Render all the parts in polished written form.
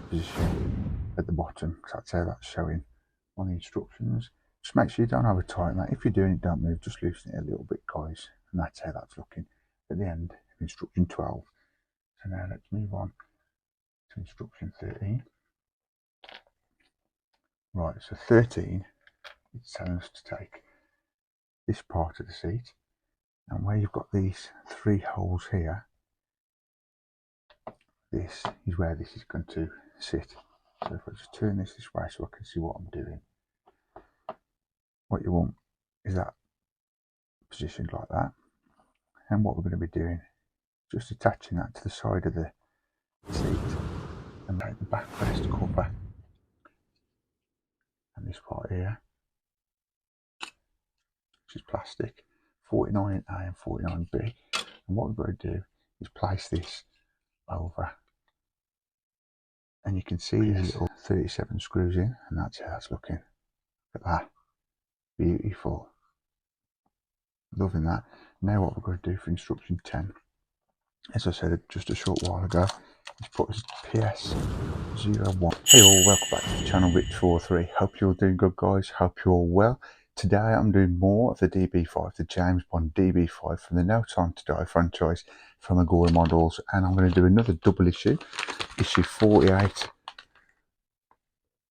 position at the bottom, because that's how that's showing on the instructions. Just make sure you don't have a tight mate. If you're doing it, don't move, just loosen it a little bit, guys, and that's how that's looking at the end of instruction 12. So now let's move on to instruction 13. Right, so 13, it's telling us to take this part of the seat, and where you've got these 3 holes here, this is where this is going to sit. So if I just turn this way so I can see what I'm doing, what you want is that positioned like that. And what we're going to be doing, just attaching that to the side of the seat, and take the backrest cover and this part here, which is plastic, 49A and 49B. And what we've got to do is place this over, and you can see these little 37 screws in, and that's how that's looking. Look at that, beautiful, loving that. Now what we're going to do for instruction 10, as I said just a short while ago, is put as PS01. Hey all, welcome back to the channel, Rich43. Hope you're doing good, guys. Hope you're all well. Today I'm doing more of the DB5, the James Bond DB5 from the No Time to Die franchise from Agora Models, and I'm going to do another double issue 48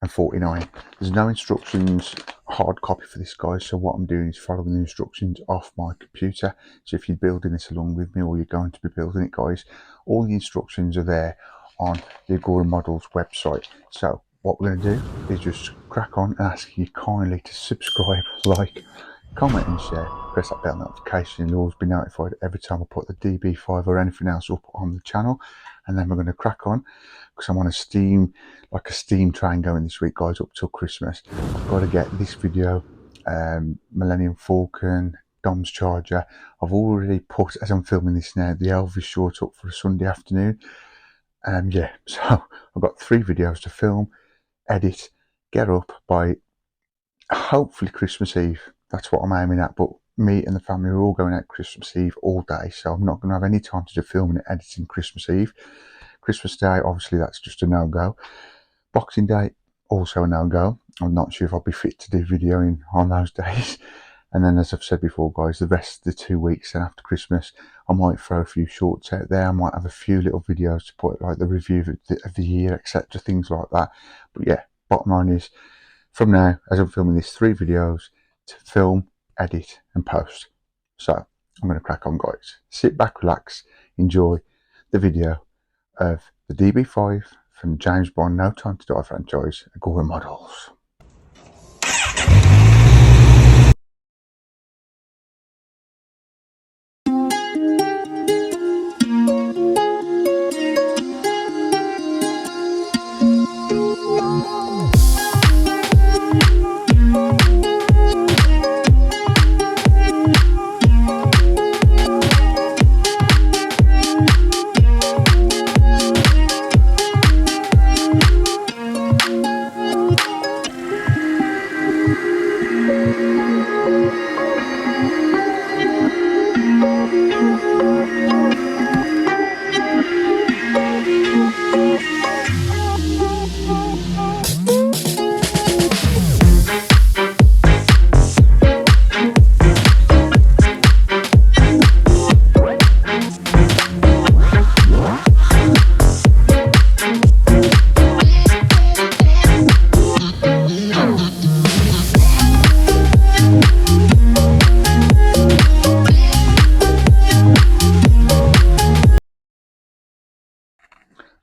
and 49. There's no instructions hard copy for this, guys, so what I'm doing is following the instructions off my computer. So if you're building this along with me, or you're going to be building it, guys, all the instructions are there on the Agora Models website. So what we're going to do is just crack on and ask you kindly to subscribe, like, comment and share. Press that bell notification, you'll always be notified every time I put the DB5 or anything else up on the channel. And then we're going to crack on, because I'm on a steam train going this week, guys, up till Christmas. I've got to get this video, Millennium Falcon, Dom's Charger. I've already put, as I'm filming this now, the Elvis short up for a Sunday afternoon. Yeah, so I've got 3 videos to film, edit, get up by hopefully Christmas Eve. That's what I'm aiming at, but me and the family are all going out Christmas Eve all day, so I'm not going to have any time to do filming and editing Christmas Eve. Christmas Day, obviously that's just a no-go. Boxing Day, also a no-go. I'm not sure if I'll be fit to do videoing on those days. And then, as I've said before, guys, the rest of the 2 weeks and after Christmas, I might throw a few shorts out there. I might have a few little videos to put, like the review of the year, etc., things like that. But yeah, bottom line is, from now, as I'm filming this, 3 videos to film, edit and post. So I'm going to crack on, guys. Sit back, relax, enjoy the video of the DB5 from the James Bond No Time to Die franchise, Agora Models.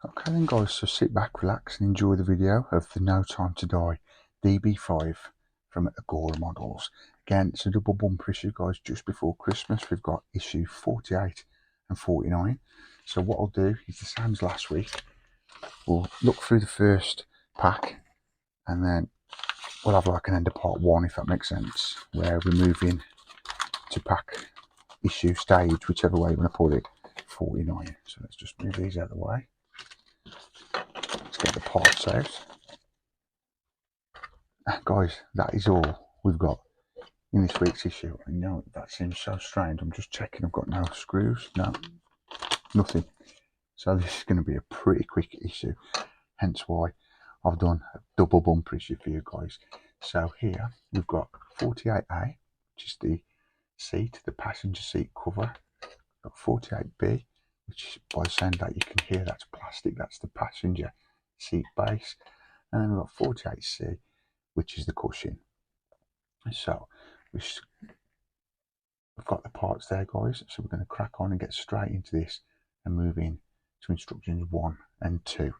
Okay then, guys, so sit back, relax and enjoy the video of the No Time to Die DB5 from Agora Models. Again, it's a double bumper issue, guys, just before Christmas. We've got issue 48 and 49. So what I'll do is the same as last week. We'll look through the first pack, and then we'll have like an end of part 1, if that makes sense, where we're moving to pack issue stage, whichever way you want to put it, 49. So let's just move these out of the way. Let's get the parts out. And guys, that is all we've got in this week's issue. I know that seems so strange. I'm just checking I've got no screws. No, nothing. So this is going to be a pretty quick issue. hence why I've done a double bumper issue for you guys. So here we've got 48A, which is the seat, the passenger seat cover. We've got 48B, which by the sound that you can hear, that's plastic, that's the passenger seat base. And then we've got 48C, which is the cushion. So we've got the parts there, guys. So we're going to crack on and get straight into this and move in to instructions 1 and 2.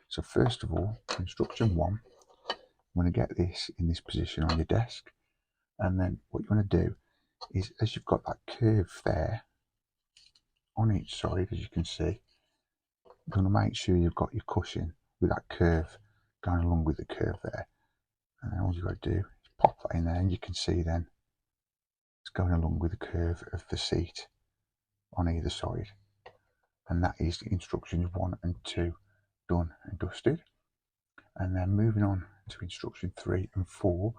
So first of all, instruction 1, I'm going to get this in this position on your desk, and then what you want to do is, as you've got that curve there on each side, as you can see, you're going to make sure you've got your cushion with that curve going along with the curve there, and then all you've got to do is pop that in there, and you can see then it's going along with the curve of the seat on either side. And that is instructions 1 and 2 done and dusted. And then moving on to instruction 3 and 4.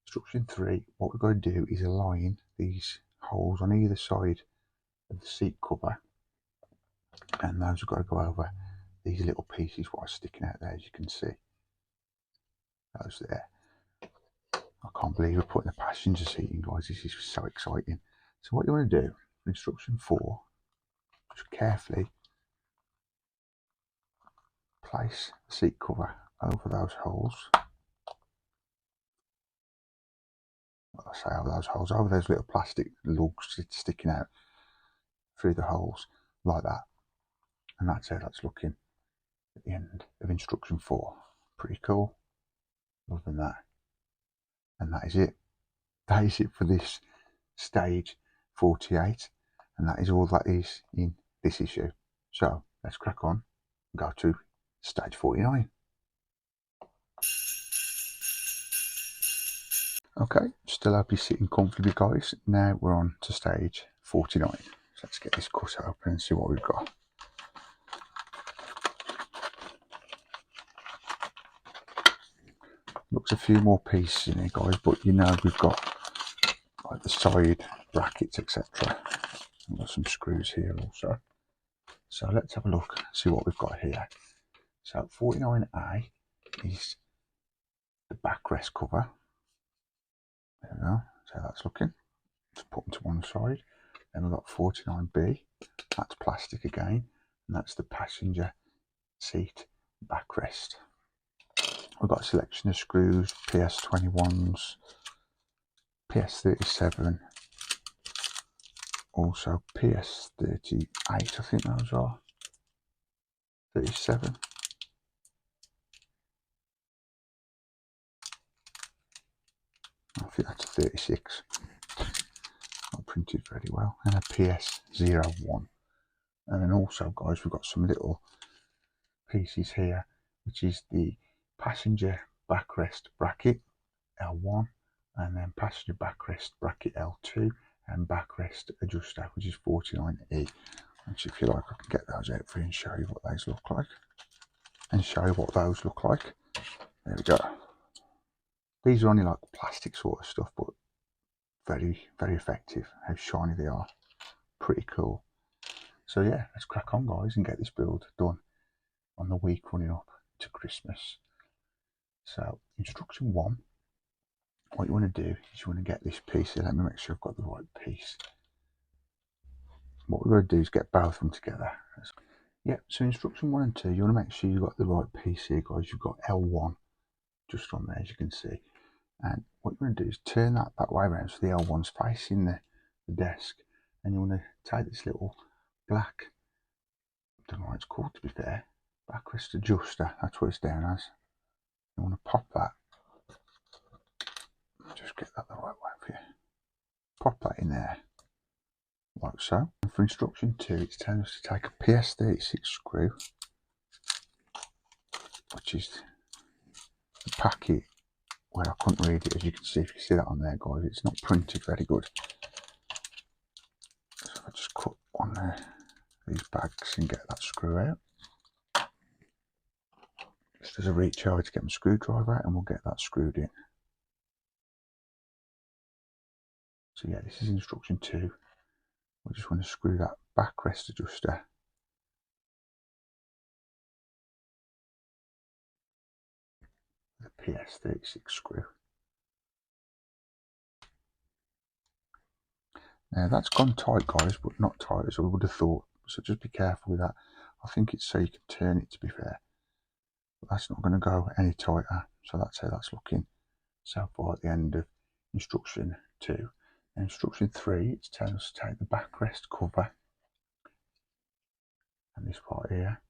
Instruction 3, what we've got to do is align these holes on either side of the seat cover, and those have got to go over these little pieces what are sticking out there, as you can see. Those there. I can't believe we're putting the passenger seat in, guys. This is so exciting. So what you want to do for instruction 4, just carefully place the seat cover over those holes. I say over those holes, over those little plastic lugs sticking out through the holes like that. And that's how that's looking at the end of instruction 4. Pretty cool. Loving that. And that is it. That is it for this stage 48. And that is all that is in this issue. So let's crack on and go to stage 49. Okay, still hope you're sitting comfortably, guys. Now we're on to stage 49. So let's get this cut open and see what we've got. Looks a few more pieces in here, guys, but you know we've got like the side brackets, etc. We've got some screws here also. So let's have a look and see what we've got here. So 49A is the backrest cover. There we go. So that's looking. Let's put them to one side. Then we've got 49B. That's plastic again, and that's the passenger seat backrest. We've got a selection of screws, PS21s, PS37, also PS38, I think those are, 37. I think that's a 36. Not printed very well. And a PS01. And then also, guys, we've got some little pieces here, which is the passenger backrest bracket, L1, and then passenger backrest bracket L2, and backrest adjuster, which is 49E. Which, if you like, I can get those out for you and show you what those look like. There we go. These are only like plastic sort of stuff, but very, very effective. How shiny they are. Pretty cool. So yeah, let's crack on, guys, and get this build done on the week running up to Christmas. So instruction 1, what you want to do is you want to get this piece here. Let me make sure I've got the right piece. What we're going to do is get both of them together. Yeah, so instruction 1 and 2, you want to make sure you've got the right piece here, guys. You've got L1 just on there, as you can see. And what you're going to do is turn that way around so the L1's facing the desk. And you want to take this little black, I don't know what it's called to be fair, backrest adjuster, that's what it's down as. You want to pop that, just get that the right way for you. Pop that in there, like so. And for instruction 2, it's telling us to take a PS36 screw, which is the packet where I couldn't read it, as you can see. If you see that on there, guys, it's not printed very good. So I just cut one of these bags and get that screw out. Just as a reach over to get my screwdriver out, and we'll get that screwed in. So yeah, this is instruction 2. We just want to screw that backrest adjuster PS36 screw. Now that's gone tight, guys, but not tight as I would have thought, so just be careful with that. I think it's so you can turn it, to be fair, but that's not going to go any tighter. So that's how that's looking so far at the end of instruction 2. And instruction 3, it's telling us to take the backrest cover and this part here,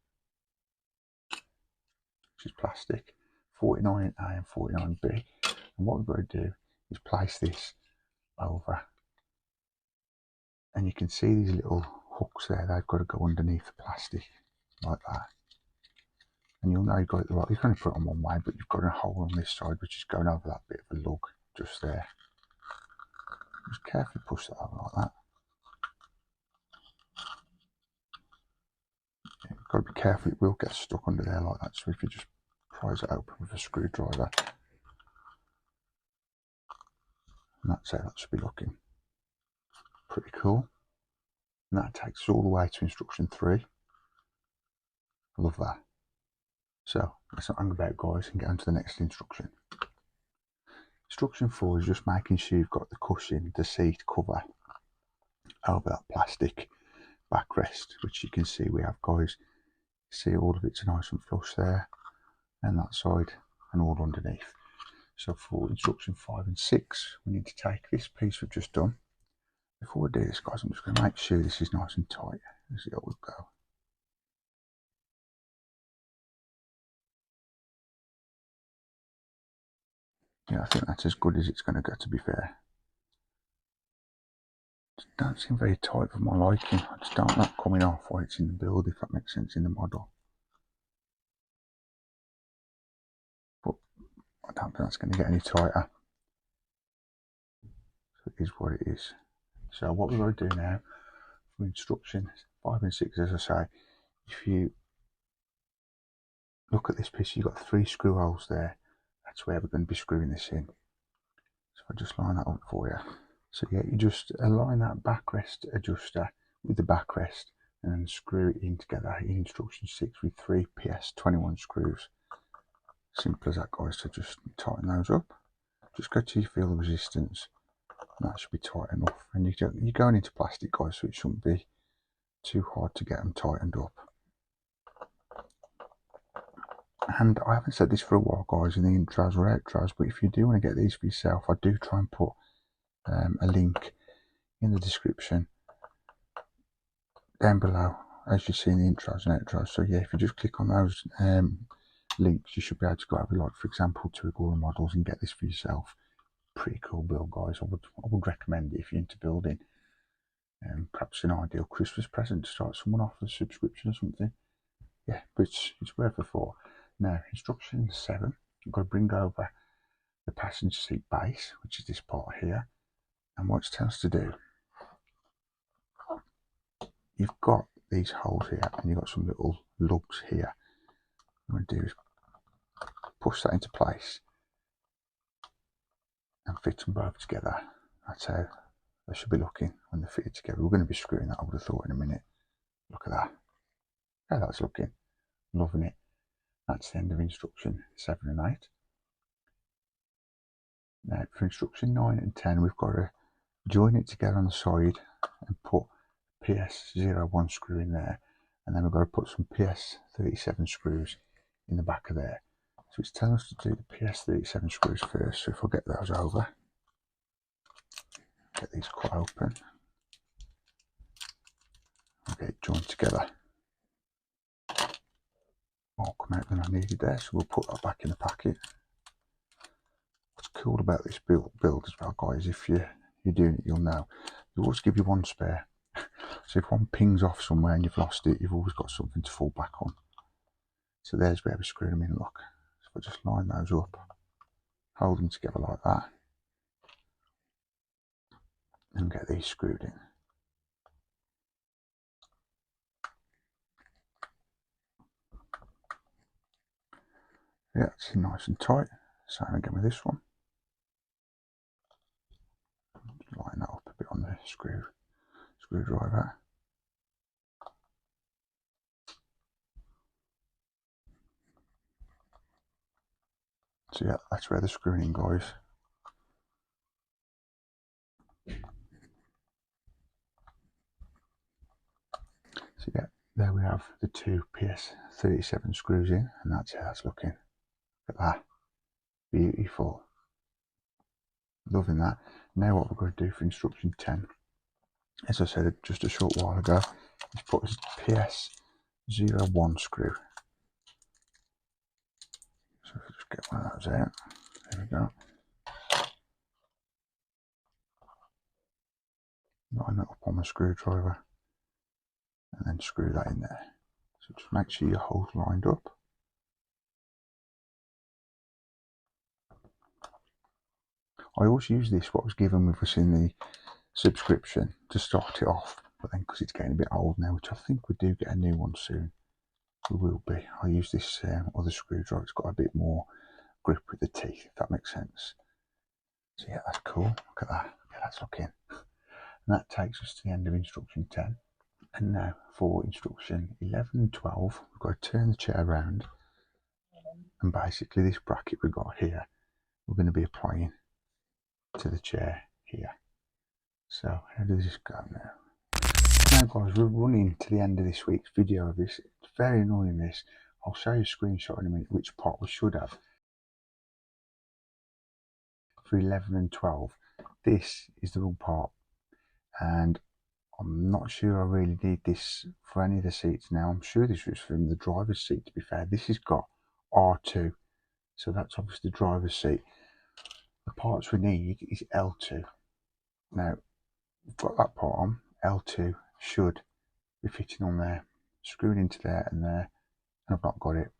which is plastic, 49A and 49B, and what we've got to do is place this over, and you can see these little hooks there, they've got to go underneath the plastic like that, and you'll know you've got it right. You can only put it on one way, but you've got a hole on this side which is going over that bit of a lug just there. Just carefully push that over like that. You've got to be careful, it will get stuck under there like that, so if you just prise it open with a screwdriver, and that's how that should be looking. Pretty cool. And that takes us all the way to instruction 3. I love that. So let's not hang about, guys, and get on to the next instruction. Instruction 4 is just making sure you've got the cushion, the seat cover over that plastic backrest, which you can see we have, guys. See all of it's nice and flush there, and that side, and all underneath. So for instruction 5 and 6, we need to take this piece we've just done. Before we do this, guys, I'm just going to make sure this is nice and tight as it always go. Yeah, I think that's as good as it's going to go, to be fair. It don't seem very tight for my liking. I just don't like coming off while it's in the build, if that makes sense, in the model. But I don't think that's going to get any tighter. So it is what it is. So what we're going to do now for instruction 5 and 6, as I say, if you look at this piece, you've got 3 screw holes there. That's where we're going to be screwing this in. So I'll just line that up for you. So yeah, you just align that backrest adjuster with the backrest and then screw it in together in instruction 6 with 3 PS21 screws. Simple as that, guys. So just tighten those up. Just go till you feel the resistance. That should be tight enough. And you're going into plastic, guys, so it shouldn't be too hard to get them tightened up. And I haven't said this for a while, guys, in the intros or outros, but if you do want to get these for yourself, I do try and put a link in the description down below, as you see in the intros and outros. So yeah, if you just click on those links, you should be able to go over, like, for example, to Agora models and get this for yourself. Pretty cool build, guys. I would recommend it if you're into building. Perhaps an ideal Christmas present to start someone off with a subscription or something. Yeah, but it's worth it for. Now, instruction 7, you've got to bring over the passenger seat base, which is this part here. And what it tells us to do, you've got these holes here, and you've got some little lugs here. What I'm going to do is push that into place and fit them both together. That's how they should be looking when they're fitted together. We're going to be screwing that, I would have thought, in a minute. Look at that. How that's looking. Loving it. That's the end of instruction 7 and 8. Now for instruction 9 and 10, we've got to join it together on the side and put PS01 screw in there, and then we've got to put some PS37 screws in the back of there. So it's telling us to do the PS37 screws first. So if I get those over, get these cut open, I'll get it joined together. More come out than I needed there, so we'll put that back in the packet. What's cool about this build as well, guys, if you're doing it, you'll know, you always give you one spare. So if one pings off somewhere and you've lost it, you've always got something to fall back on. So there's where we screw them in, look. So if I just line those up, hold them together like that, and get these screwed in. Yeah, it's nice and tight. Same again with this one. Line that up a bit on the screwdriver. So yeah, that's where they're screwing in, guys. So yeah, there we have the two PS37 screws in, and that's how that's looking. Look at that, beautiful. Loving that. Now what we're going to do for instruction 10, as I said just a short while ago, is put this PS01 screw. So if we just get one of those out, there we go. Line that up on my screwdriver, and then screw that in there. So just make sure your holes lined up. I always use this, what was given with us in the subscription, to start it off, but then because it's getting a bit old now, which I think we do get a new one soon, we will be. I'll use this other screwdriver, it's got a bit more grip with the teeth, if that makes sense. So yeah, that's cool. Look at that. Yeah, that's looking. And that takes us to the end of instruction 10. And now for instruction 11 and 12, we've got to turn the chair around, and basically this bracket we've got here, we're going to be applying to the chair here. So how does this go now? Now guys, we're running to the end of this week's video of this. It's very annoying this. I'll show you a screenshot in a minute which part we should have. For 11 and 12, this is the wrong part, and I'm not sure I really need this for any of the seats now. I'm sure this was from the driver's seat, to be fair. This has got R2, so that's obviously the driver's seat. The parts we need is L2. Now, we've got that part on. L2 should be fitting on there, screwed into there and there, and I've not got it.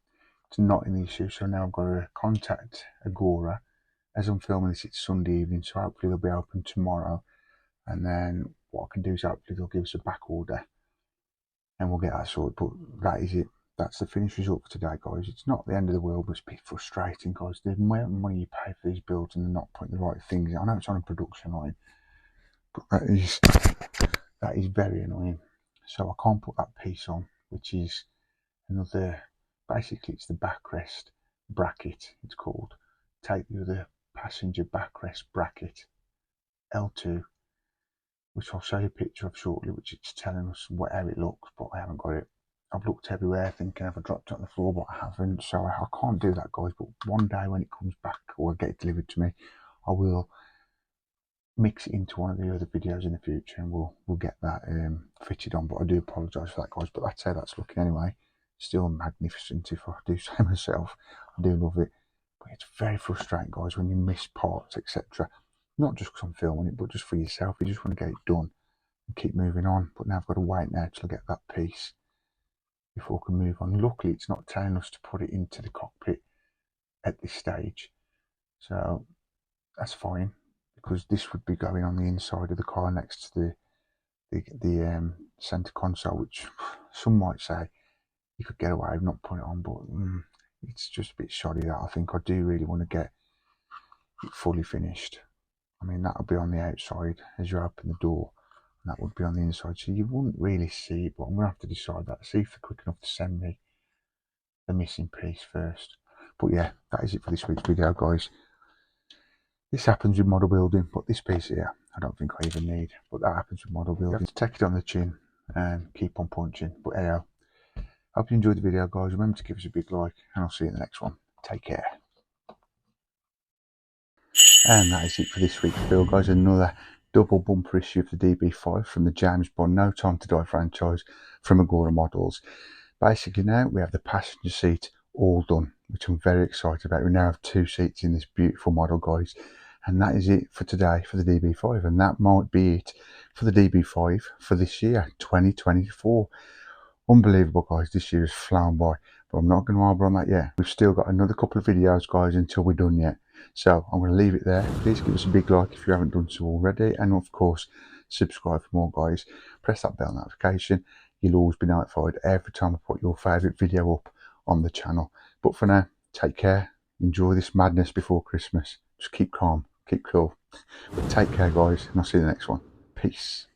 It's not in the issue, so now I've got to contact Agora. As I'm filming this, it's Sunday evening, so hopefully they'll be open tomorrow. And then what I can do is hopefully they'll give us a back order, and we'll get that sorted. But that is it. That's the finished result for today, guys. It's not the end of the world, but it's a bit frustrating, guys. The amount of money you pay for these builds and they're not putting the right things in. I know it's on a production line, but that is very annoying. So I can't put that piece on, which is another, basically it's the backrest bracket, it's called. Take the other passenger backrest bracket, L2, which I'll show you a picture of shortly, which it's telling us how it looks, but I haven't got it. I've looked everywhere thinking have I dropped it on the floor, but I haven't, so I can't do that, guys. But one day when it comes back or get it delivered to me, I will mix it into one of the other videos in the future, and we'll get that fitted on. But I do apologise for that, guys, but that's how that's looking anyway. Still magnificent, if I do say myself. I do love it, but it's very frustrating, guys, when you miss parts, etc. Not just because I'm filming it, but just for yourself. You just want to get it done and keep moving on. But now I've got to wait now till I get that piece before I can move on. Luckily, it's not telling us to put it into the cockpit at this stage, so that's fine, because this would be going on the inside of the car next to the center console, which some might say you could get away with not putting it on, but it's just a bit shoddy. That I think I do really want to get it fully finished. I mean, that would be on the outside as you open the door, and that would be on the inside, so you wouldn't really see it. But I'm going to have to decide that, see if they're quick enough to send me the missing piece first. But yeah, that is it for this week's video, guys. This happens with model building, but this piece here I don't think I even need, but that happens with model building. Take it on the chin and keep on punching. But anyhow, hope you enjoyed the video, guys. Remember to give us a big like, and I'll see you in the next one. Take care. And that is it for this week's build, guys. Another double bumper issue of the DB5 from the James Bond No Time to Die franchise from Agora Models. Basically now we have the passenger seat all done, which I'm very excited about. We now have 2 seats in this beautiful model, guys. And that is it for today for the DB5, and that might be it for the DB5 for this year, 2024. Unbelievable, guys. This year has flown by, but I'm not going to harbour on that yet. We've still got another couple of videos, guys, until we're done yet. So I'm going to leave it there. Please give us a big like if you haven't done so already, and of course subscribe for more, guys. Press that bell notification. You'll always be notified every time I put your favourite video up on the channel. But for now, take care. Enjoy this madness before Christmas. Just keep calm, keep cool. But take care, guys, and I'll see you in the next one. Peace.